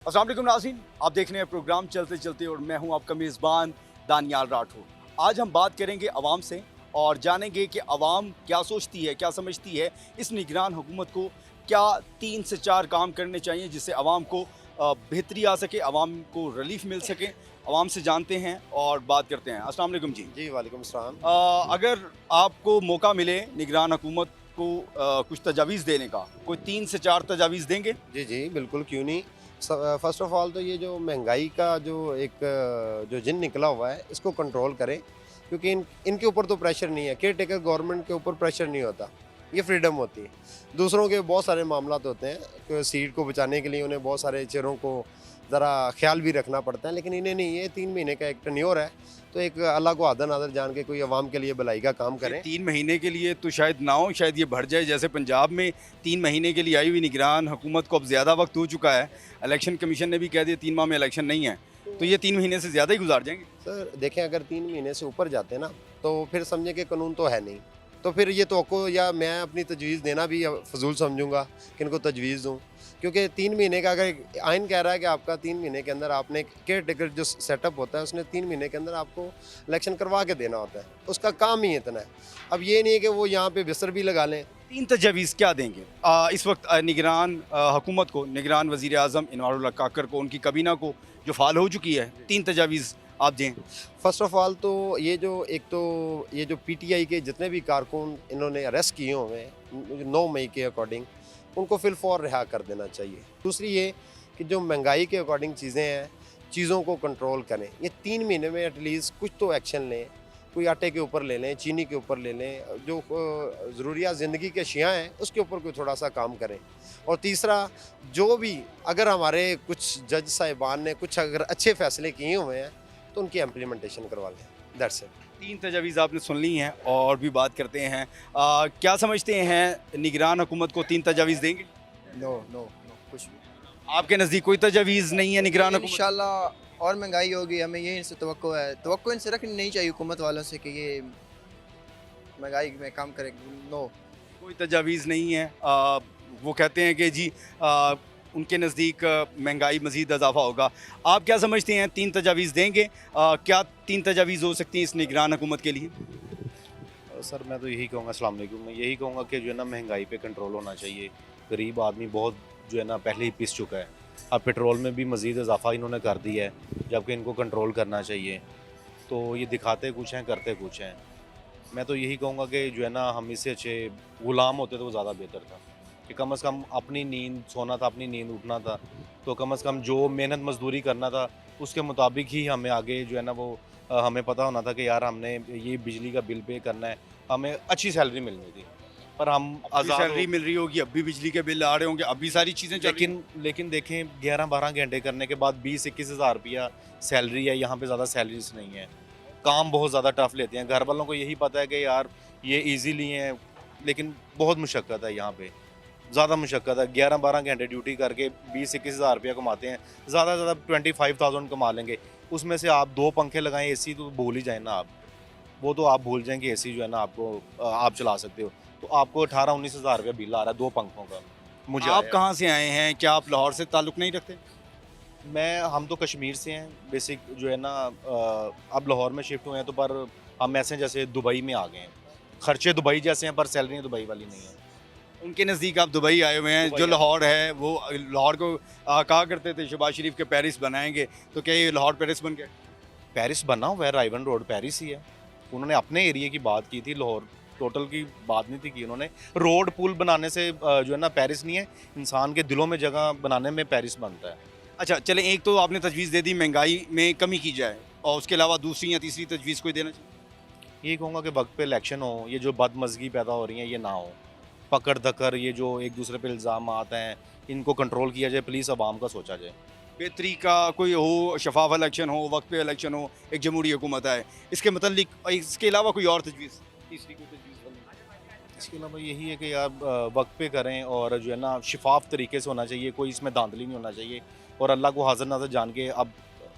अस्सलाम वालेकुम नाज़रीन, आप देख रहे हैं प्रोग्राम चलते चलते और मैं हूं आपका मेज़बान दानियाल राठौर। आज हम बात करेंगे अवाम से और जानेंगे कि अवाम क्या सोचती है, क्या समझती है। इस निगरान हुकूमत को क्या 3 से 4 काम करने चाहिए जिससे अवाम को बेहतरी आ सके, अवाम को रिलीफ मिल सके। अवाम से जानते हैं और बात करते हैं। अस्सलाम वालेकुम जी। जी, वालेकुम सलाम। अगर आपको मौका मिले निगरान हुकूमत को कुछ तजावीज़ देने का, कोई 3 से 4 तजावीज़ देंगे? जी, जी, बिल्कुल क्यों नहीं। फ़र्स्ट ऑफ़ ऑल तो ये जो महंगाई का जो एक जो जिन निकला हुआ है, इसको कंट्रोल करें क्योंकि इनके ऊपर तो प्रेशर नहीं है, केयर टेकर गवर्नमेंट के ऊपर प्रेशर नहीं होता, ये फ्रीडम होती है। दूसरों के बहुत सारे मामलात होते हैं कि सीट को बचाने के लिए उन्हें बहुत सारे चेहरों को ज़रा ख़्याल भी रखना पड़ता है, लेकिन इन्हें नहीं, ये 3 महीने का एक टेन्योर है, तो एक अल्लाह को आदर नादर जान के कोई अवाम के लिए भलाई का काम ये करें। 3 महीने के लिए तो शायद ना हो, शायद ये बढ़ जाए। जैसे पंजाब में 3 महीने के लिए आई हुई निगरान हुकूमत को अब ज़्यादा वक्त हो चुका है। इलेक्शन कमीशन ने भी कह दिया 3 माह में इलेक्शन नहीं है, तो ये 3 महीने से ज़्यादा ही गुजार जाएंगे। सर देखें, अगर 3 महीने से ऊपर जाते हैं ना, तो फिर समझें कि कानून तो है नहीं। तो फिर ये तवक्को या मैं अपनी तजवीज़ देना भी फ़ज़ूल समझूंगा कि इनको तजवीज़ दूँ। क्योंकि 3 महीने का अगर आइन कह रहा है कि आपका 3 महीने के अंदर आपने केयर टेकर जो सेटअप होता है, उसने 3 महीने के अंदर आपको इलेक्शन करवा के देना होता है। उसका काम ही इतना है। अब ये नहीं है कि वो यहाँ पे बिस्तर भी लगा लें। 3 तजावीज़ क्या देंगे? इस वक्त निगरान हुकूमत को, निगरान वज़ीर आज़म इनवारुल हक काकर को, उनकी काबीना को जो फ़ाल हो चुकी है, 3 तजावीज़ आप दें। फ़र्स्ट ऑफ़ ऑल तो ये जो पीटीआई के जितने भी कारकुन इन्होंने अरेस्ट किए हुए हैं 9 मई के अकॉर्डिंग, उनको फ़िलफ़ौर रिहा कर देना चाहिए। दूसरी ये कि जो महंगाई के अकॉर्डिंग चीज़ें हैं, चीज़ों को कंट्रोल करें। ये 3 महीने में एटलीस्ट कुछ तो एक्शन लें। कोई आटे के ऊपर ले लें, चीनी के ऊपर ले लें, जो ज़रूरियात ज़िंदगी के अशिया हैं, उसके ऊपर कोई थोड़ा-सा काम करें। और तीसरा, जो भी अगर हमारे कुछ जज साहिबान ने कुछ अगर अच्छे फ़ैसले किए हुए हैं, तो उनकी इम्प्लीमेंटेशन करवा लें। That's it. 3 तजावीज़ आपने सुन ली हैं और भी बात करते हैं। क्या समझते हैं निगरान हुकूमत को 3 तजावीज़ देंगे? नो नो नो कुछ भी आपके नज़दीक कोई तजावीज़ नहीं है निगरान हुकूमत? इंशाल्लाह और महंगाई होगी, हमें ये इनसे तवक्को है, तवक्को इनसे रखनी नहीं चाहिए हुकूमत वालों से कि ये महंगाई में काम करेंगे। नो, कोई तजावीज़ नहीं है। वो कहते हैं कि जी उनके नज़दीक महंगाई मज़ीद इजाफ़ा होगा। आप क्या समझते हैं 3 तजावीज़ देंगे? क्या 3 तजावीज़ हो सकती हैं इस निगरान हुकूमत के लिए? सर मैं तो यही कहूँगा, अस्सलाम वालेकुम, मैं यही कहूँगा कि जो है ना महंगाई पे कंट्रोल होना चाहिए। गरीब आदमी बहुत जो है ना पहले ही पिस चुका है। अब पेट्रोल में भी मज़ीद इजाफ़ा इन्होंने कर दिया है, जबकि इनको कंट्रोल करना चाहिए। तो ये दिखाते कुछ हैं, करते कुछ हैं। मैं तो यही कहूँगा कि जो है ना हम इससे अच्छे ग़ुलाम होते तो वो ज़्यादा बेहतर था, कि कम से कम अपनी नींद सोना था, अपनी नींद उठना था, तो कम से कम जो मेहनत मज़दूरी करना था उसके मुताबिक ही हमें आगे जो है ना वो हमें पता होना था कि यार हमने ये बिजली का बिल पे करना है, हमें अच्छी सैलरी मिलनी थी। पर हम अभी सैलरी मिल रही होगी, अब भी बिजली के बिल आ रहे होंगे, अभी सारी चीज़ें चल रही हैं। लेकिन देखें 11-12 घंटे करने के बाद 20-21 हज़ार रुपया सैलरी है, यहाँ पे ज़्यादा सैलरीज नहीं है। काम बहुत ज़्यादा टफ लेते हैं, घर वालों को यही पता है कि यार ये ईजीली है, लेकिन बहुत मुशक्क़त है यहाँ पे, ज़्यादा मुशक्क़त है। 11-12 घंटे ड्यूटी करके 20-21 हज़ार रुपया कमाते हैं, ज़्यादा से ज़्यादा 25,000 कमा लेंगे। उसमें से आप 2 पंखे लगाएं, एसी तो भूल ही जाए ना आप, वो तो आप भूल जाएंगे एसी जो है ना आपको आप चला सकते हो, तो आपको 18-19 हज़ार रुपया बिल आ रहा है 2 पंखों का। मुझे आप आया। कहाँ से आए हैं? क्या आप लाहौर से ताल्लुक़ नहीं रखते? हम तो कश्मीर से हैं बेसिक जो है ना, अब लाहौर में शिफ्ट हुए हैं, तो पर हम ऐसे हैं जैसे दुबई में आ गए हैं। खर्चे दुबई जैसे हैं पर सैलरी दुबई वाली नहीं है। उनके नज़दीक आप दुबई आए हुए हैं। दुबई जो आए। लाहौर है वो लाहौर को कहा करते थे शहबाज शरीफ के पेरिस बनाएंगे, तो क्या ये लाहौर पेरिस बन गए? पेरिस बना हुआ है, राइवन रोड पेरिस ही है। उन्होंने अपने एरिया की बात की थी, लाहौर टोटल की बात नहीं थी की उन्होंने। रोड पुल बनाने से जो है ना पेरिस नहीं है, इंसान के दिलों में जगह बनाने में पेरिस बनता है। अच्छा चलें, एक तो आपने तजवीज़ दे दी महंगाई में कमी की जाए, और उसके अलावा दूसरी या तीसरी तजवीज़ कोई देना चाहिए? यही कहूँगा कि वक्त पे इलेक्शन हो, ये जो बदमज़गी पैदा हो रही है ये ना हो। पकड़ धक्कर ये जो एक दूसरे पे इल्ज़ाम आते हैं, इनको कंट्रोल किया जाए, प्लीज़ आवाम का सोचा जाए। बेहतरी का कोई हो, शफाफ इलेक्शन हो, वक्त पे इलेक्शन हो, एक जमहूरी हुकूमत आए, इसके मतलब इसके अलावा कोई और तजवीज़, तीसरी कोई तजवीज़? इसके अलावा यही है कि आप वक्त पे करें और जो है ना शिफाफ तरीके से होना चाहिए, कोई इसमें धांधली नहीं होना चाहिए, और अल्लाह को हाज़िर नाज़िर जान के अब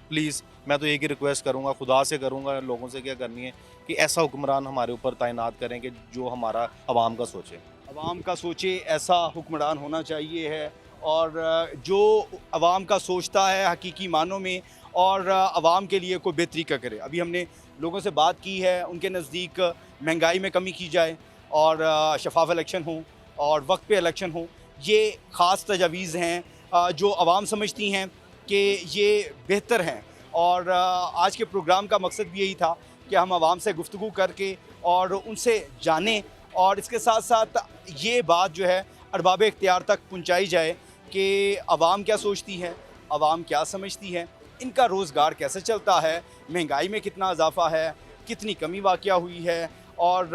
प्लीज़ मैं तो एक ही रिक्वेस्ट करूँगा, खुदा से करूँगा, लोगों से क्या करनी है कि ऐसा हुक्मरान हमारे ऊपर तैनात करें कि जो हमारा आवाम का सोचे। अवाम का सोचे ऐसा हुक्मरान होना चाहिए है, और जो आवाम का सोचता है हकीकी मानों में और आवाम के लिए कोई बेहतरी का करे। अभी हमने लोगों से बात की है, उनके नज़दीक महंगाई में कमी की जाए और शफाफ इलेक्शन हो और वक्त पे इलेक्शन हो, ये ख़ास तजावीज़ हैं जो आवाम समझती हैं कि ये बेहतर हैं। और आज के प्रोग्राम का मकसद भी यही था कि हम आवाम से गुफ्तगू करके और उनसे जानें और इसके साथ साथ ये बात जो है अरबाब इख्तियार तक पहुंचाई जाए कि आवाम क्या सोचती है, आवाम क्या समझती है, इनका रोज़गार कैसे चलता है, महंगाई में कितना इजाफा है, कितनी कमी वाक़या हुई है और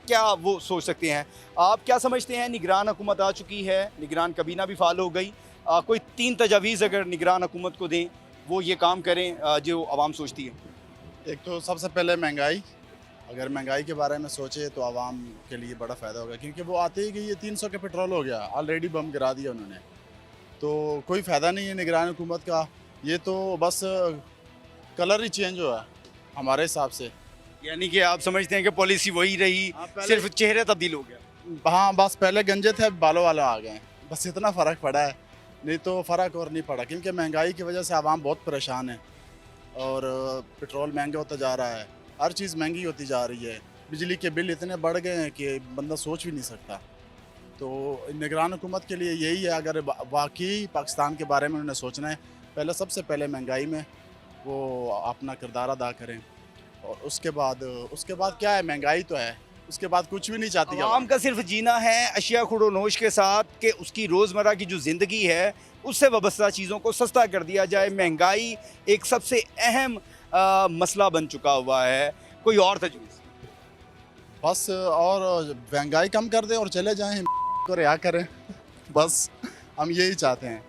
क्या वो सोच सकते हैं। आप क्या समझते हैं? निगरान हुकूमत आ चुकी है, निगरान कबीना भी फाल हो गई, कोई 3 तजावीज़ अगर निगरान हुकूमत को दें, वो ये काम करें जो आवाम सोचती है। एक तो सबसे पहले महंगाई, अगर महंगाई के बारे में सोचे तो आवाम के लिए बड़ा फ़ायदा होगा, क्योंकि वो आते ही कि ये 300 के पेट्रोल हो गया, ऑलरेडी बम गिरा दिया उन्होंने, तो कोई फ़ायदा नहीं है निगरान हुकूमत का। ये तो बस कलर ही चेंज हुआ हमारे हिसाब से। यानी कि आप समझते हैं कि पॉलिसी वही रही, हाँ, पहले- सिर्फ चेहरे तब्दील हो गया। हाँ, बस पहले गंजे थे, अब बालों वाले आ गए हैं, बस इतना फ़र्क पड़ा है, नहीं तो फ़र्क और नहीं पड़ा, क्योंकि महंगाई की वजह से आवाम बहुत परेशान है और पेट्रोल महंगा होता जा रहा है, हर चीज़ महंगी होती जा रही है, बिजली के बिल इतने बढ़ गए हैं कि बंदा सोच भी नहीं सकता। तो निगरान हुकूमत के लिए यही है, अगर वाकई पाकिस्तान के बारे में उन्हें सोचना है, पहले सबसे पहले महंगाई में वो अपना किरदार अदा करें और उसके बाद क्या है, महंगाई तो है, उसके बाद कुछ भी नहीं चाहती आवाम का सिर्फ जीना है अशिया खुड़ोनोश के साथ कि उसकी रोज़मर्रा की जो ज़िंदगी है उससे वाबस्ता चीज़ों को सस्ता कर दिया जाए। महंगाई एक सबसे अहम मसला बन चुका हुआ है। कोई और तजवीज़? बस, और महंगाई कम कर दें और चले जाएं, को रिहा करें, बस हम यही चाहते हैं।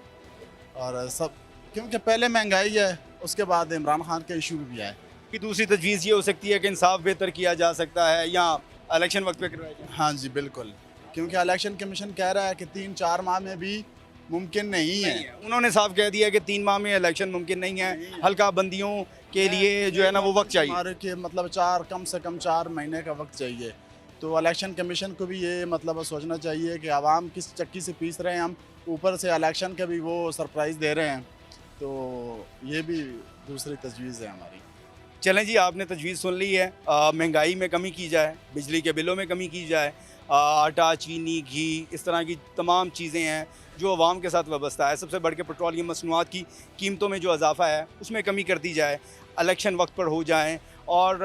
और सब, क्योंकि पहले महंगाई है, उसके बाद इमरान खान के इशू भी आए। कि दूसरी तजवीज़ ये हो सकती है कि इंसाफ बेहतर किया जा सकता है या इलेक्शन वक्त पे करवाया जाए। हाँ जी बिल्कुल, क्योंकि इलेक्शन कमीशन कह रहा है कि 3-4 माह में भी मुमकिन नहीं है। उन्होंने साफ कह दिया कि 3 माह में इलेक्शन मुमकिन नहीं है, हल्का बंदियों के लिए जो है ना वो वक्त चाहिए। हमारे के मतलब कम से कम 4 महीने का वक्त चाहिए। तो इलेक्शन कमीशन को भी ये मतलब सोचना चाहिए कि आवाम किस चक्की से पीस रहे हैं, हम ऊपर से इलेक्शन का भी वो सरप्राइज़ दे रहे हैं, तो ये भी दूसरी तजवीज़ है हमारी। चलें जी, आपने तजवीज़ सुन ली है। महंगाई में कमी की जाए, बिजली के बिलों में कमी की जाए, आटा, चीनी, घी, इस तरह की तमाम चीज़ें हैं जो आवाम के साथ वाबस्ता है। सबसे बढ़ के पेट्रोलियम मसनूआत की कीमतों में जो इजाफा है उसमें कमी कर दी जाए, इलेक्शन वक्त पर हो जाएं और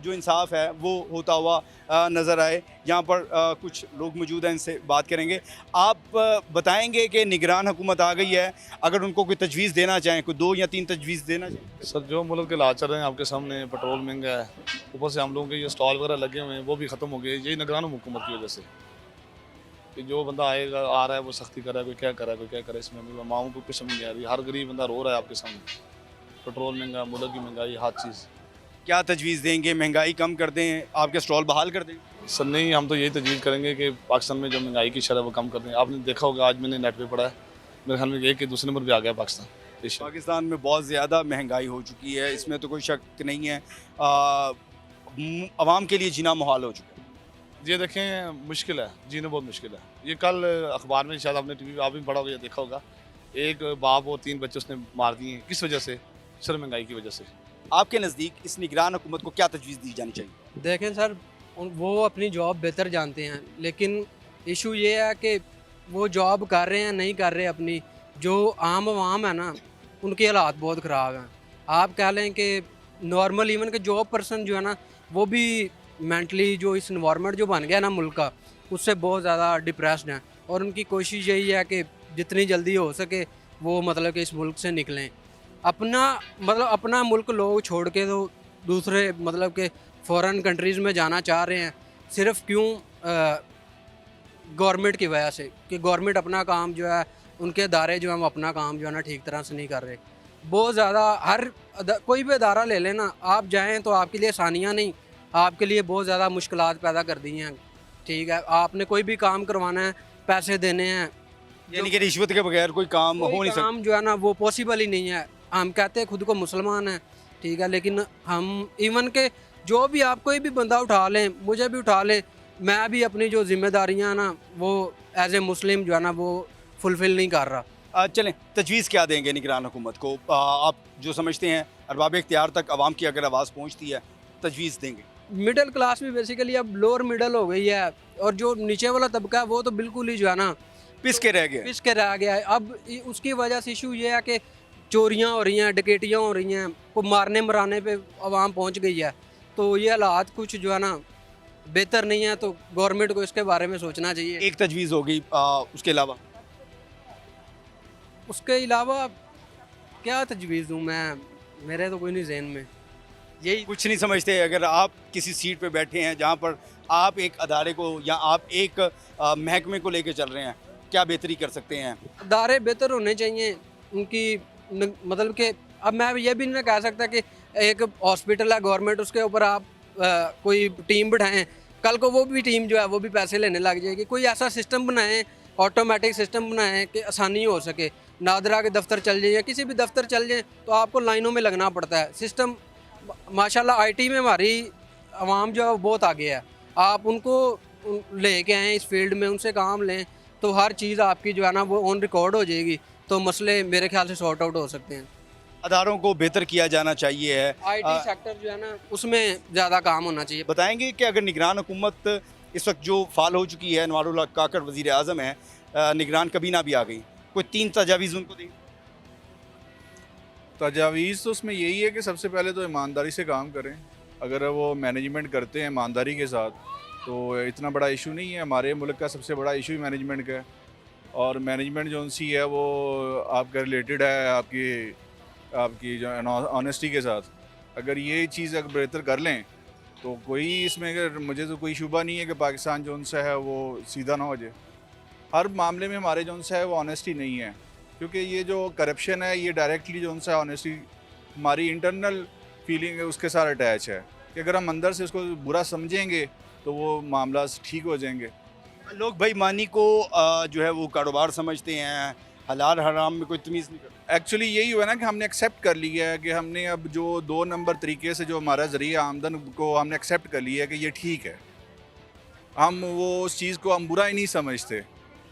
जो इंसाफ है वो होता हुआ नज़र आए। यहाँ पर कुछ लोग मौजूद हैं, इनसे बात करेंगे। आप बताएंगे कि निगरान हुकूमत आ गई है, अगर उनको कोई तजवीज़ देना चाहें, कोई 2 या 3 तजवीज़ देना चाहें। सर, जो मुल्क के हालात चल रहे हैं आपके सामने, पेट्रोल महंगा है, ऊपर से हम लोगों के ये स्टॉल वगैरह लगे हुए हैं वो भी ख़त्म हो गए, यही निगरान हुकूमत की वजह से। कि जो बंदा आएगा आ रहा है वो सख्ती कर रहा है, कोई क्या कर रहा है, कोई क्या कर रहा है, इसमें माओं को कुछ समझ नहीं आ रही। हर गरीब बंदा रो रहा है आपके सामने, पेट्रोल महंगा, मुल्क की महंगाई, हर चीज़। क्या तजवीज़ देंगे? महंगाई कम कर दें, आपके स्टॉल बहाल कर दें? सर नहीं, हम तो यही तजवीज़ करेंगे कि पाकिस्तान में जो महंगाई की शरह वो कम कर दें। आपने देखा होगा, आज मैंने नेट पे पढ़ा है, मेरे ख्याल में एक के दूसरे नंबर पे आ गया पाकिस्तान। पाकिस्तान में बहुत ज़्यादा महंगाई हो चुकी है, इसमें तो कोई शक नहीं है। आवाम के लिए जीना मुहाल हो चुका है। ये देखें, मुश्किल है, जीना बहुत मुश्किल है। ये कल अखबार में शायद आपने टीवी आप भी पढ़ा होगा या देखा होगा, एक बाप और 3 बच्चे उसने मार दिए। किस वजह से? सिर्फ महंगाई की वजह से। आपके नज़दीक इस निगरान हुकूमत को क्या तजवीज़ दी जानी चाहिए? देखें सर, वो अपनी जॉब बेहतर जानते हैं, लेकिन इशू ये है कि वो जॉब कर रहे हैं नहीं कर रहे अपनी। जो आम आवाम है ना, उनके हालात बहुत ख़राब हैं। आप कह लें कि नॉर्मल इवन के जॉब पर्सन जो है ना, वो भी मेंटली जो इस इन्वायरमेंट जो बन गया ना मुल्क का, उससे बहुत ज़्यादा डिप्रेस्ड हैं और उनकी कोशिश यही है कि जितनी जल्दी हो सके वो मतलब कि इस मुल्क से निकलें। अपना मुल्क लोग छोड़ के तो दूसरे मतलब के फॉरेन कंट्रीज़ में जाना चाह रहे हैं। सिर्फ क्यों? गवर्नमेंट की वजह से, कि गवर्नमेंट अपना काम जो है, उनके अदारे जो हैं वो अपना काम जो है ना ठीक तरह से नहीं कर रहे। बहुत ज़्यादा कोई भी अदारा ले लेना, आप जाएँ तो आपके लिए आसानियाँ नहीं, आपके लिए बहुत ज़्यादा मुश्किलात पैदा कर दी हैं। ठीक है, आपने कोई भी काम करवाना है, पैसे देने हैं, यानी कि रिश्वत के बगैर कोई काम हो नहीं सकता। काम जो है ना वो पॉसिबल ही नहीं है। हम कहते हैं खुद को मुसलमान हैं, ठीक है, लेकिन हम इवन के जो भी आप कोई भी बंदा उठा लें, मुझे भी उठा लें, मैं भी अपनी जो जिम्मेदारियां ना वो एज ए मुस्लिम जो है ना वो फुलफ़िल नहीं कर रहा। चलें, तजवीज़ क्या देंगे निगरान हुकूमत को? आप जो समझते हैं अरबाब इख्तियार तक आवाम की अगर आवाज़ पहुँचती है, तजवीज़ देंगे। मिडिल क्लास भी बेसिकली अब लोअर मिडल हो गई है, और जो नीचे वाला तबका है वो तो बिल्कुल ही जो है ना पिस के रह गए। पिस के रह गया है। अब उसकी वजह से इशू ये है कि चोरियां हो रही हैं, डकैतियां हो रही हैं, को मारने मराने पे आवाम पहुंच गई है। तो ये हालात कुछ जो है ना बेहतर नहीं है, तो गवर्नमेंट को इसके बारे में सोचना चाहिए। एक तजवीज़ हो गई, उसके अलावा उसके अलावा क्या तजवीज़ दूँ मैं, मेरे तो कोई नहीं जहन में। यही कुछ नहीं समझते। अगर आप किसी सीट पे बैठे हैं जहाँ पर आप एक अदारे को या आप एक महकमे को लेके चल रहे हैं, क्या बेहतरी कर सकते हैं? अदारे बेहतर होने चाहिए उनकी मतलब कि अब मैं ये भी नहीं कह सकता कि एक हॉस्पिटल है गवर्नमेंट, उसके ऊपर आप कोई टीम बिठाएं, कल को वो भी टीम जो है वो भी पैसे लेने लग जाएगी। कोई ऐसा सिस्टम बनाएं, ऑटोमेटिक सिस्टम बनाएं कि आसानी हो सके। नादरा के दफ्तर चल जाए या किसी भी दफ्तर चल जाए तो आपको लाइनों में लगना पड़ता है। सिस्टम माशाल्लाह आईटी में हमारी आवाम जो है वो बहुत आगे है। आप उनको लेके आएँ इस फील्ड में, उनसे काम लें तो हर चीज़ आपकी जो है ना वो ऑन रिकॉर्ड हो जाएगी, तो मसले मेरे ख्याल से सॉर्ट आउट हो सकते हैं। अदारों को बेहतर किया जाना चाहिए है। आईटी सेक्टर जो है ना उसमें ज़्यादा काम होना चाहिए। बताएंगे कि अगर निगरान हुकूमत इस वक्त जो फाल हो चुकी है, अनवारुल हक काकड़ वज़ीर आज़म है, निगरान कबीना भी आ गई, कोई 3 तजावीज़ उनको दी? तजावीज़ तो उसमें यही है कि सबसे पहले तो ईमानदारी से काम करें। अगर वो मैनेजमेंट करते हैं ईमानदारी के साथ तो इतना बड़ा इशू नहीं है। हमारे मुल्क का सबसे बड़ा इशू ही मैनेजमेंट का है, और मैनेजमेंट जो सी है वो आपका रिलेटेड है आपकी जो ऑनेस्टी के साथ। अगर ये चीज़ अगर बेहतर कर लें तो कोई इसमें, अगर मुझे तो कोई शुबा नहीं है कि पाकिस्तान जो सा है वो सीधा ना हो जाए। हर मामले में हमारे जो सा है वो ऑनेस्टी नहीं है, क्योंकि ये जो करप्शन है ये डायरेक्टली जो सा ऑनेस्टी हमारी इंटरनल फीलिंग है उसके साथ अटैच है, कि अगर हम अंदर से उसको बुरा समझेंगे तो वो मामला ठीक हो जाएंगे। लोग बेईमानी को जो है वो कारोबार समझते हैं, हलाल हराम में कोई तमीज़ नहीं करते। एक्चुअली यही हुआ ना कि हमने एक्सेप्ट कर लिया है कि हमने अब जो 2 नंबर तरीके से जो हमारा ज़रिया आमदन को हमने एक्सेप्ट कर लिया है कि ये ठीक है। हम वो उस चीज़ को हम बुरा ही नहीं समझते।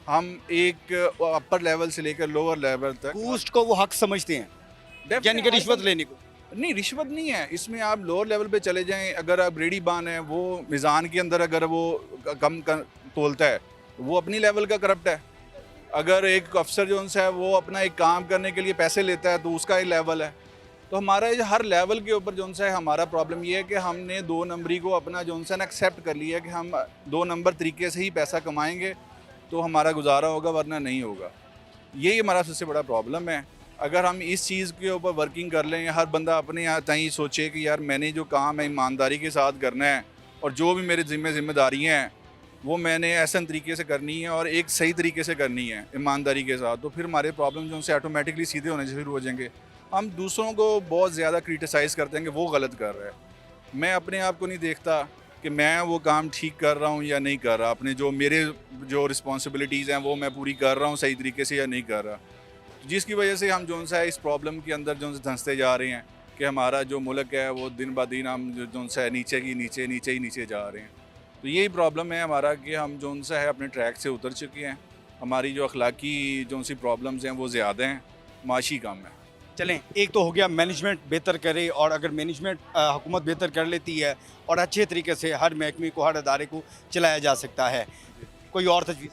हम एक अपर लेवल से लेकर लोअर लेवल तक घूस को वो हक समझते हैं, यानी कि रिश्वत लेने को। नहीं, रिश्वत नहीं है इसमें। आप लोअर लेवल पे चले जाएं, अगर आप रेडी बान है वो मिज़ान के अंदर अगर वो कम तोलता है वो अपनी लेवल का करप्ट है। अगर एक अफसर जो है वो अपना एक काम करने के लिए पैसे लेता है तो उसका एक लेवल है। तो हमारा हर लेवल के ऊपर जो है हमारा प्रॉब्लम ये है कि हमने 2 नंबरी को अपना जो है ना एक्सेप्ट कर लिया है कि हम 2 नंबर तरीके से ही पैसा कमाएंगे तो हमारा गुजारा होगा, वरना नहीं होगा। यही हमारा सबसे बड़ा प्रॉब्लम है। अगर हम इस चीज़ के ऊपर वर्किंग कर लें, हर बंदा अपने यहाँ तय सोचे कि यार मैंने जो काम है ईमानदारी के साथ करना है, और जो भी मेरे जिम्मेदारियाँ हैं वो मैंने ऐसा तरीके से करनी है और एक सही तरीके से करनी है ईमानदारी के साथ, तो फिर हमारे प्रॉब्लम जो उनसे ऑटोमेटिकली सीधे होने शुरू हो जाएंगे। हम दूसरों को बहुत ज़्यादा क्रिटिसाइज़ करते हैं कि वो गलत कर रहा है। मैं अपने आप को नहीं देखता कि मैं वो काम ठीक कर रहा हूँ या नहीं कर रहा, अपने जो मेरे जो रिस्पॉन्सिबिलिटीज़ हैं वो मैं पूरी कर रहा हूँ सही तरीके से या नहीं कर रहा, जिसकी वजह से हम जो सा इस प्रॉब्लम के अंदर जो धंसते जा रहे हैं कि हमारा जो मुल्क है वो दिन ब दिन हम जो सा नीचे ही नीचे जा रहे हैं। तो यही प्रॉब्लम है हमारा कि हम जो सा है अपने ट्रैक से उतर चुके हैं। हमारी जो अखलाकी जो सी प्रॉब्लम्स हैं वो ज़्यादा हैं, माशी कम है। चलें, एक तो हो गया मैनेजमेंट बेहतर करे, और अगर मैनेजमेंट हुकूमत बेहतर कर लेती है और अच्छे तरीके से हर महकमे को, हर अदारे को चलाया जा सकता है। कोई और तजवीज़?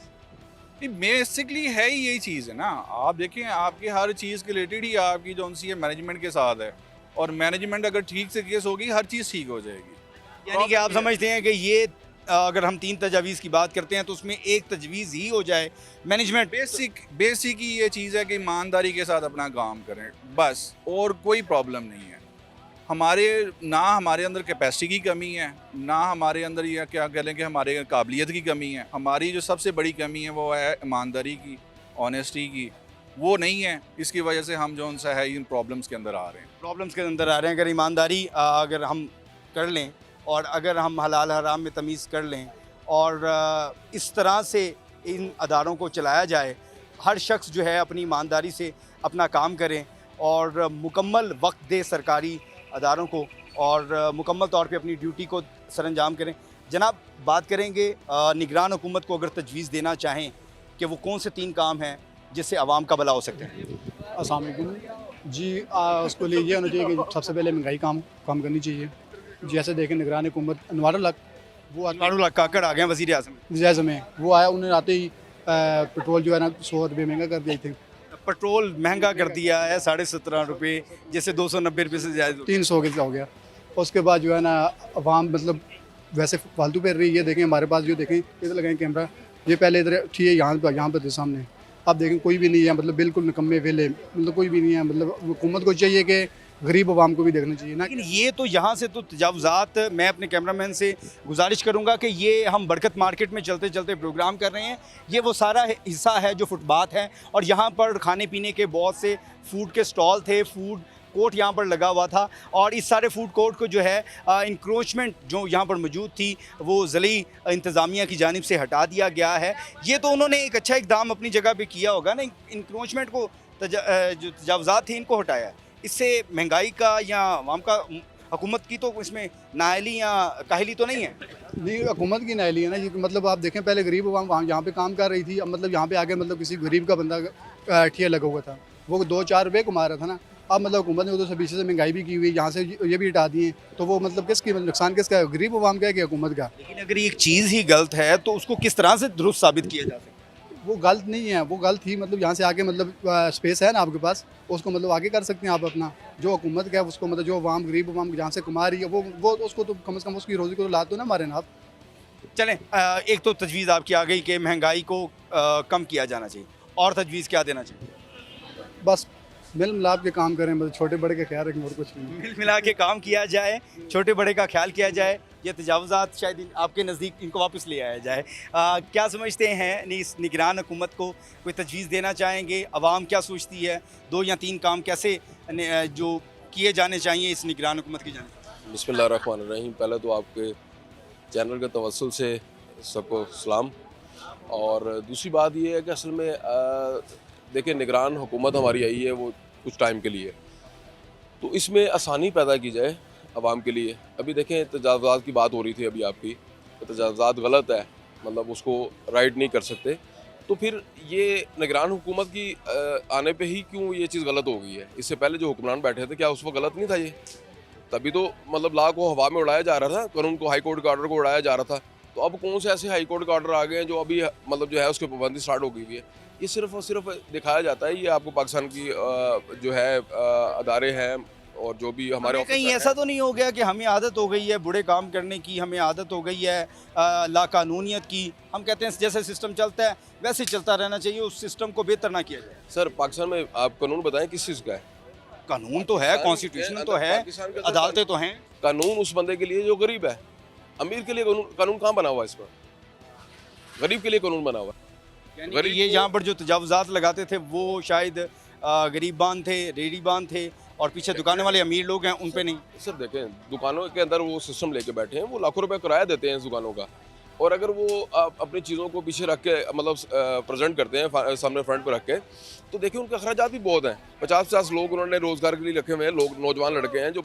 नहीं, बेसिकली है ही यही चीज़ है ना। आप देखें आपकी हर चीज़ के रिलेटेड ही आपकी जो सी है मैनेजमेंट के साथ है, और मैनेजमेंट अगर ठीक से केस होगी हर चीज़ ठीक हो जाएगी। यानी कि आप समझते हैं कि ये अगर हम 3 तजावीज़ की बात करते हैं तो उसमें एक तजवीज़ ही हो जाए मैनेजमेंट। बेसिक ही ये चीज़ है कि ईमानदारी के साथ अपना काम करें बस, और कोई प्रॉब्लम नहीं है। हमारे अंदर कैपेसिटी की कमी है, ना हमारे अंदर या क्या कह लें कि हमारे काबिलियत की कमी है। हमारी जो सबसे बड़ी कमी है वो है ईमानदारी की, ऑनेस्टी की, वो नहीं है। इसकी वजह से हम जो सा है इन प्रॉब्लम्स के अंदर आ रहे हैं। अगर ईमानदारी अगर हम कर लें और अगर हम हलाल हराम में तमीज़ कर लें और इस तरह से इन अदारों को चलाया जाए, हर शख्स जो है अपनी ईमानदारी से अपना काम करें और मुकम्मल वक्त दे सरकारी अदारों को, और मुकम्मल तौर पे अपनी ड्यूटी को सरअंजाम करें। जनाब, बात करेंगे निगरान हुकूमत को अगर तजवीज़ देना चाहें कि वो कौन से 3 काम हैं जिससे आवाम का भला हो सकता है? अस्सलाम वालेकुम जी। उसको लिए ये होना चाहिए कि सबसे पहले महंगाई कम करनी चाहिए। जैसे देखें निगरान हुकूमत अनवारुल हक वो अनवारुल काकड़ आ गए हैं वज़ीर आज़म। जैसे में वो आया, उन्होंने आते ही पेट्रोल जो है ना 100 रुपये महंगा कर दिए थे। पेट्रोल महंगा कर दिया है 17.5 रुपये, जैसे 290 रुपये से ज़्यादा 300 के हो गया। उसके बाद जो है ना अवाम मतलब वैसे फालतू पे रही है। देखें हमारे पास जो देखें इधर लगाएं कैमरा, ये पहले इधर ठीक है यहाँ पर थे सामने, अब देखें कोई भी नहीं है, मतलब बिल्कुल निकम्मे वेले, मतलब कोई भी नहीं है। मतलब हुकूमत को चाहिए कि गरीब अवाम को भी देखना चाहिए ना। लेकिन ये तो यहाँ से तो तजावुज़ात, मैं अपने कैमरामैन से गुजारिश करूँगा कि ये हम बरकत मार्केट में चलते चलते प्रोग्राम कर रहे हैं, ये वो सारा हिस्सा है जो फुटपाथ है और यहाँ पर खाने पीने के बहुत से फूड के स्टॉल थे, फूड कोर्ट यहाँ पर लगा हुआ था और इस सारे फूड कोर्ट को जो है इंक्रोचमेंट जो यहाँ पर मौजूद थी वो ज़िली इंतज़ामिया की जानिब से हटा दिया गया है। ये तो उन्होंने एक अच्छा इक़दाम अपनी जगह पे किया होगा ना, इंक्रोचमेंट को जो तजावुज़ात थे इनको हटाया है। इससे महंगाई का या आवाम का हुकूमत की तो इसमें नाअहली या काहली तो नहीं है? नहीं, हुकूमत की नाअहली है ना जी। मतलब आप देखें पहले गरीब अवाम वहाँ यहाँ पे काम कर रही थी, अब मतलब यहाँ पे आके मतलब किसी गरीब का बंदा ठिया लगा हुआ था, वो 2-4 रुपये कमा रहा था ना। अब मतलब हुकूमत ने उधर से पीछे से महंगाई भी की हुई, यहाँ से ये भी हटा दिए, तो वो मतलब किसकी नुकसान किसका है, गरीब अवाम का है कि हुकूमत का? लेकिन अगर एक चीज़ ही गलत है तो उसको किस तरह से दुरुस्त साबित किया जा सकता है? वो गलत नहीं है, वो गलत ही मतलब यहाँ से आके मतलब स्पेस है ना आपके पास, उसको मतलब आगे कर सकते हैं आप अपना। जो हुकूमत का है उसको मतलब जो अवाम गरीब अवाम जहाँ से कमा रही है वो उसको तो कम से कम उसकी रोज़ी को तो ला दो ना मारे ना आप। चलें, एक तो तजवीज़ आपकी आ गई कि महंगाई को कम किया जाना चाहिए, और तजवीज़ क्या देना चाहिए? बस मिल मिलाप के काम करें, मतलब छोटे बड़े का ख्याल रखें और कुछ नहीं। मिल मिला के काम किया जाए, छोटे बड़े का ख्याल किया जाए, ये तजावुज़ात शायद आपके नज़दीक इनको वापस ले आया जाए। क्या समझते हैं इस निगरान हुकूमत को, कोई तजवीज़ देना चाहेंगे? आवाम क्या सोचती है? 2 या 3 काम कैसे जो किए जाने चाहिए इस निगरान हुकूमत की जानिब? बिस्मिल्लाहिर्रहमानिर्रहीम। पहले तो आपके चैनल के तवस्सुल से सबको सलाम। और दूसरी बात ये है कि असल में देखिए निगरान हुकूमत हमारी आई है वो कुछ टाइम के लिए, तो इसमें आसानी पैदा की जाए आवाम के लिए। अभी देखें तजावुज़ात की बात हो रही थी अभी आपकी, तो तजावुज़ात गलत है, मतलब उसको राइट नहीं कर सकते, तो फिर ये निगरान हुकूमत की आने पे ही क्यों ये चीज़ गलत हो गई है? इससे पहले जो हुक्मरान बैठे थे क्या उस वक्त गलत नहीं था ये? तभी तो मतलब लॉ को हवा में उड़ाया जा रहा था, कानून को, हाई कोर्ट के ऑर्डर को उड़ाया जा रहा था। तो अब कौन से ऐसे हाई कोर्ट के ऑर्डर आ गए हैं जो अभी मतलब जो है उसकी पाबंदी स्टार्ट हो गई हुई है? ये सिर्फ और सिर्फ दिखाया जाता है, ये आपको पाकिस्तान की जो है अदारे हैं और जो भी हमारे कहीं ऐसा तो नहीं हो गया कि हमें आदत हो गई है बुरे काम करने की, हमें आदत हो गई है लाकानूनियत की? हम कहते हैं जैसे सिस्टम चलता है वैसे चलता रहना चाहिए, उस सिस्टम को बेहतर ना किया जाए। सर पाकिस्तान में आप कानून बताएं किस चीज़ का है? कानून तो है, कॉन्स्टिट्यूशन तो है, अदालतें तो हैं। कानून उस बंदे के लिए जो गरीब है, अमीर के लिए कानून कहाँ बना हुआ है? इस पर गरीब के लिए कानून बना हुआ है। यानी ये यहाँ पर जो तजावुज़ात लगाते थे वो शायद गरीबान थे, रेडीबान थे, और पीछे दुकान वाले अमीर लोग हैं उन पे नहीं। सर देखें दुकानों के अंदर वो सिस्टम लेके बैठे हैं, वो लाखों रुपए किराया देते हैं इस दुकानों का, और अगर वो अपनी चीज़ों को पीछे रख के मतलब प्रेजेंट करते हैं सामने फ्रंट पर रख के, तो देखिए उनके अखराजात भी बहुत हैं। 50-50 लोग उन्होंने रोज़गार के लिए रखे हुए हैं, लोग नौजवान लड़के हैं जो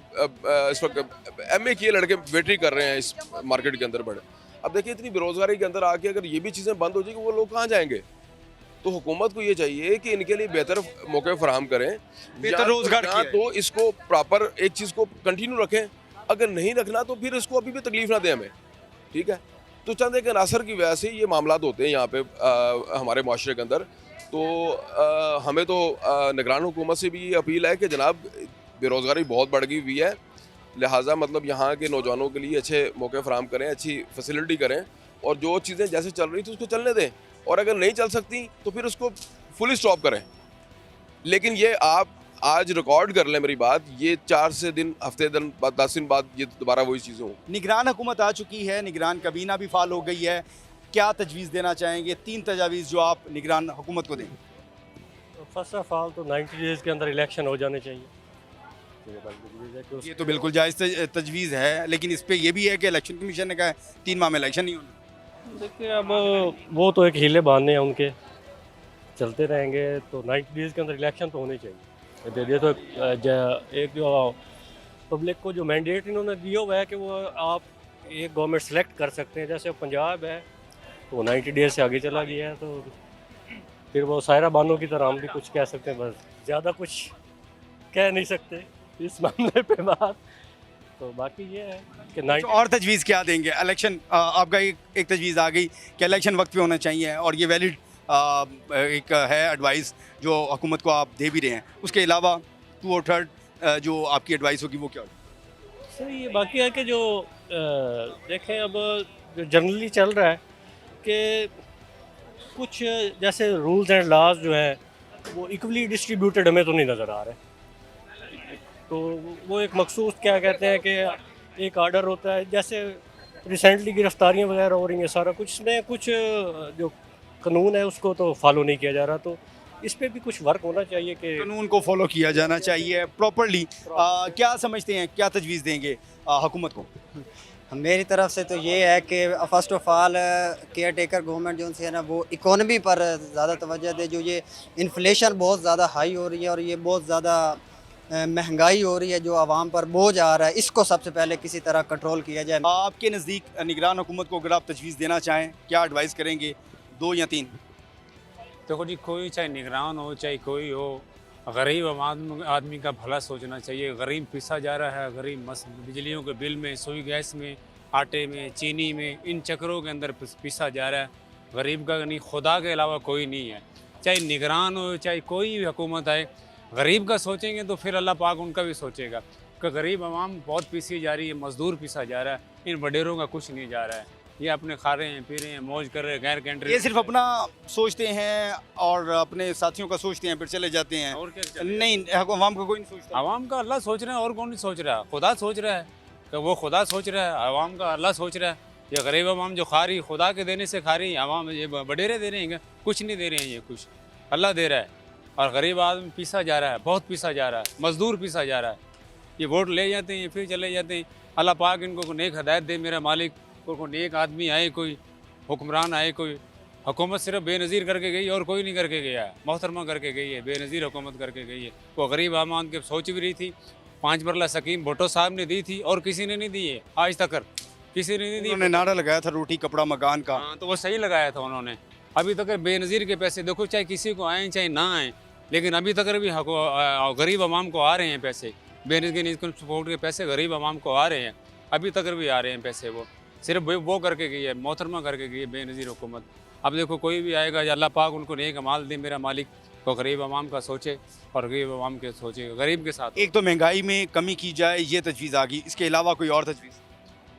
इस वक्त MA किए लड़के वेटरी कर रहे हैं इस मार्केट के अंदर बड़े। अब देखिए इतनी बेरोज़गारी के अंदर आके अगर ये भी चीज़ें बंद हो जाएगी वो लोग कहाँ जाएंगे? तो हुकूमत को ये चाहिए कि इनके लिए बेहतर मौके फराहम करें, बेहतर रोज़गार या तो इसको प्रॉपर एक चीज़ को कंटिन्यू रखें, अगर नहीं रखना तो फिर इसको अभी भी तकलीफ ना दें हमें, ठीक है? तो चंद एक अनासर की वजह से ये मामलात होते हैं यहाँ पे हमारे माशरे के अंदर। तो हमें तो निगरान हुकूमत से भी ये अपील है कि जनाब बेरोज़गारी बहुत बढ़ गई हुई है, लिहाजा मतलब यहाँ के नौजवानों के लिए अच्छे मौके फराहम करें, अच्छी फैसिलिटी करें, और जो चीज़ें जैसे चल रही थी उसको चलने दें, और अगर नहीं चल सकती तो फिर उसको फुली स्टॉप करें। लेकिन ये आप आज रिकॉर्ड कर लें मेरी बात, ये 4 से दिन, हफ्ते दिन बाद, 10 दिन बाद ये दोबारा वही चीज़ें हों। निगरान हुकूमत आ चुकी है, निगरान कबीना भी फाल हो गई है, क्या तजवीज़ देना चाहेंगे? 3 तजावीज़ जो आप निगरान हुकूमत को दें। फर्स्ट ऑफ ऑल तो 90 डेज़ के अंदर इलेक्शन हो जाने चाहिए। ये तो बिल्कुल जायज़ तजवीज़ है, लेकिन इस पर यह भी है कि इलेक्शन कमीशन ने कहा है 3 माह में इलेक्शन नहीं होना। देखिए अब वो तो एक हीले बहाने हैं उनके, चलते रहेंगे, तो 90 डेज़ के अंदर इलेक्शन तो होने चाहिए। ये तो एक जो पब्लिक को जो मैंडेट इन्होंने दिया हुआ है कि वो आप एक गवर्नमेंट सेलेक्ट कर सकते हैं, जैसे पंजाब है तो 90 डेज़ से आगे चला गया है, तो फिर वो सायरा बानो की तरह हम भी कुछ कह सकते हैं, बस ज़्यादा कुछ कह नहीं सकते इस मामले पे बात। तो बाकी ये है कि कुछ और तजवीज़ क्या देंगे? इलेक्शन आपका एक तजवीज़ आ गई कि इलेक्शन वक्त पे होना चाहिए और ये वैलिड एक है एडवाइस जो हुकूमत को आप दे भी रहे हैं। उसके अलावा 2 और 3 जो आपकी एडवाइस होगी वो क्या होगी? सर ये बाकी है कि जो देखें अब जो जनरली चल रहा है कि कुछ जैसे रूल्स एंड लॉज जो हैं वो इक्वली डिस्ट्रीब्यूटेड हमें तो नहीं नज़र आ रहे। तो वो एक मखसूस क्या कहते हैं कि एक आर्डर होता है, जैसे रिसेंटली गिरफ्तारियां वगैरह हो रही हैं, सारा कुछ इसमें कुछ जो कानून है उसको तो फॉलो नहीं किया जा रहा। तो इस पे भी कुछ वर्क होना चाहिए कि कानून को फॉलो किया जाना चाहिए प्रॉपरली। क्या समझते हैं, क्या तजवीज़ देंगे हुकूमत को? मेरी तरफ से तो ये है कि first of all care taker government जो है ना वो इकोनॉमी पर ज़्यादा तवज्जो दे। जो ये इन्फ्लेशन बहुत ज़्यादा हाई हो रही है और ये बहुत ज़्यादा महंगाई हो रही है जो आवाम पर बोझ आ रहा है, इसको सबसे पहले किसी तरह कंट्रोल किया जाए। आपके नज़दीक निगरान हुकूमत को अगर आप तजवीज़ देना चाहें, क्या एडवाइस करेंगे? 2 या 3? देखो जी, कोई चाहे निगरान हो चाहे कोई हो, गरीब आदमी का भला सोचना चाहिए। गरीब पिसा जा रहा है, गरीब बिजलियों के बिल में, सुई गैस में, आटे में, चीनी में, इन चक्करों के अंदर पिसा जा रहा है। गरीब का नहीं, खुदा के अलावा कोई नहीं है। चाहे निगरान हो चाहे कोई भी हुकूमत आए, गरीब का सोचेंगे तो फिर अल्लाह पाक उनका भी सोचेगा कि गरीब आवाम बहुत पीसी जा रही है, मजदूर पिसा जा रहा है, इन वडेरों का कुछ नहीं जा रहा है। ये अपने खा रहे हैं, पी रहे हैं, मौज कर रहे हैं, गैर कंट्री। ये सिर्फ अपना सोचते हैं और अपने साथियों का सोचते हैं, फिर चले जाते हैं। और क्या? नहीं, आवाम का कोई नहीं सोचता। आवाम का अल्लाह सोच रहा है और कौन नहीं सोच रहा है? खुदा सोच रहा है कि वो खुदा सोच रहा है, आवाम का अल्लाह सोच रहा है। ये गरीब आवाम जो खा रही, खुदा के देने से खा रही, आवाम ये वडेरे दे रहे हैं, कुछ नहीं दे रहे हैं, ये कुछ अल्लाह दे रहा है। और गरीब आदमी पीसा जा रहा है, बहुत पीसा जा रहा है, मजदूर पीसा जा रहा है। ये वोट ले जाते हैं फिर चले जाते हैं। अल्लाह पाक इनको नेक हदायत दे मेरा मालिक, को नेक आदमी आए, कोई हुक्मरान आए, कोई हुकूमत सिर्फ बेनज़ीर करके गई और कोई नहीं करके गया। मोहतरमा करके गई है, बेनज़ीर हुकूमत करके गई है। वो गरीब आवाम के सोच भी रही थी। 5 मरला स्कीम भुट्टो साहब ने दी थी और किसी ने नहीं दी है आज तक, किसी ने नहीं दी। उन्होंने नारा लगाया था रोटी कपड़ा मकान का। हाँ, तो वो सही लगाया था उन्होंने। अभी तक बेनज़ीर के पैसे देखो, चाहे किसी को आए चाहे ना आए, लेकिन अभी तक भी गरीब आवाम को आ रहे हैं पैसे। बेनज़ीर सपोर्ट के पैसे गरीब आवाम को आ रहे हैं, अभी तक भी आ रहे हैं पैसे। वो सिर्फ वो करके गई है, मोहतरमा करके गई है बेनज़ीर हुकूमत। अब देखो कोई भी आएगा, अल्लाह पाक उनको नेक अमाल दे मेरा मालिक, को गरीब आवाम का सोचे और गरीब आवाम के सोचे, गरीब के साथ। एक तो महंगाई में कमी की जाए, ये तजवीज़ आ गई। इसके अलावा कोई और तजवीज़?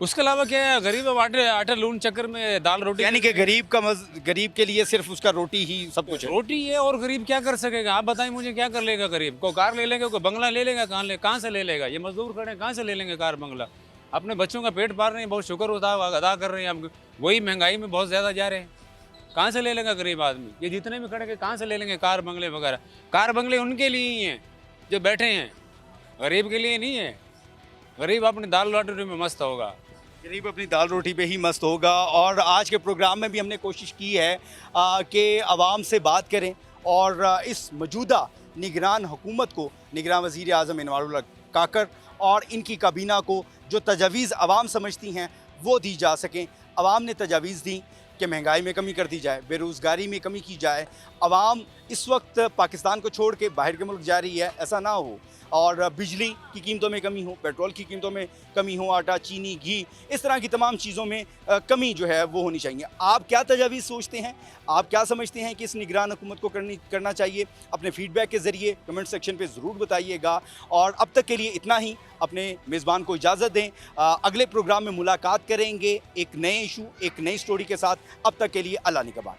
उसके अलावा क्या है, गरीब अब आटे लून चक्कर में दाल रोटी, यानी कि गरीब के लिए सिर्फ उसका रोटी ही सब कुछ है। रोटी है। और गरीब क्या कर सकेगा? आप बताएं मुझे, क्या कर लेगा गरीब? को कार ले लेगा, कोई बंगला ले लेगा, कहाँ से ले लेगा? ये मजदूर खड़े कहाँ से ले लेंगे कार बंगला? अपने बच्चों का पेट पाल रहे हैं, बहुत शुक्र अदा कर रहे हैं। अब वही महंगाई में बहुत ज़्यादा जा रहे हैं, कहाँ से ले लेगा गरीब आदमी? ये जितने भी खड़े कहाँ से ले लेंगे कार बंगले वगैरह? कार बंगले उनके लिए ही हैं जो बैठे हैं, गरीब के लिए नहीं है। गरीब अपनी दाल रोटी में मस्त होगा, गरीब अपनी दाल रोटी पे ही मस्त होगा। और आज के प्रोग्राम में भी हमने कोशिश की है कि आवाम से बात करें और इस मौजूदा निगरान हुकूमत को, निगरान वज़ीर आज़म इनवारुल्लाह काकर और इनकी काबीना को जो तजावीज़ आवाम समझती हैं वो दी जा सकें। आवाम ने तजावीज़ दी कि महंगाई में कमी कर दी जाए, बेरोज़गारी में कमी की जाए। आवाम इस वक्त पाकिस्तान को छोड़ के बाहर के मुल्क जा रही है, ऐसा ना हो। और बिजली की कीमतों में कमी हो, पेट्रोल की कीमतों में कमी हो, आटा, चीनी, घी, इस तरह की तमाम चीज़ों में कमी जो है वो होनी चाहिए। आप क्या तजावीज़ सोचते हैं? आप क्या समझते हैं कि इस निगरान हुकूमत को करना चाहिए? अपने फीडबैक के ज़रिए कमेंट सेक्शन पे ज़रूर बताइएगा। और अब तक के लिए इतना ही। अपने मेज़बान को इजाज़त दें। अगले प्रोग्राम में मुलाकात करेंगे एक नए इशू, एक नई स्टोरी के साथ। अब तक के लिए अल्लाह निगहबान।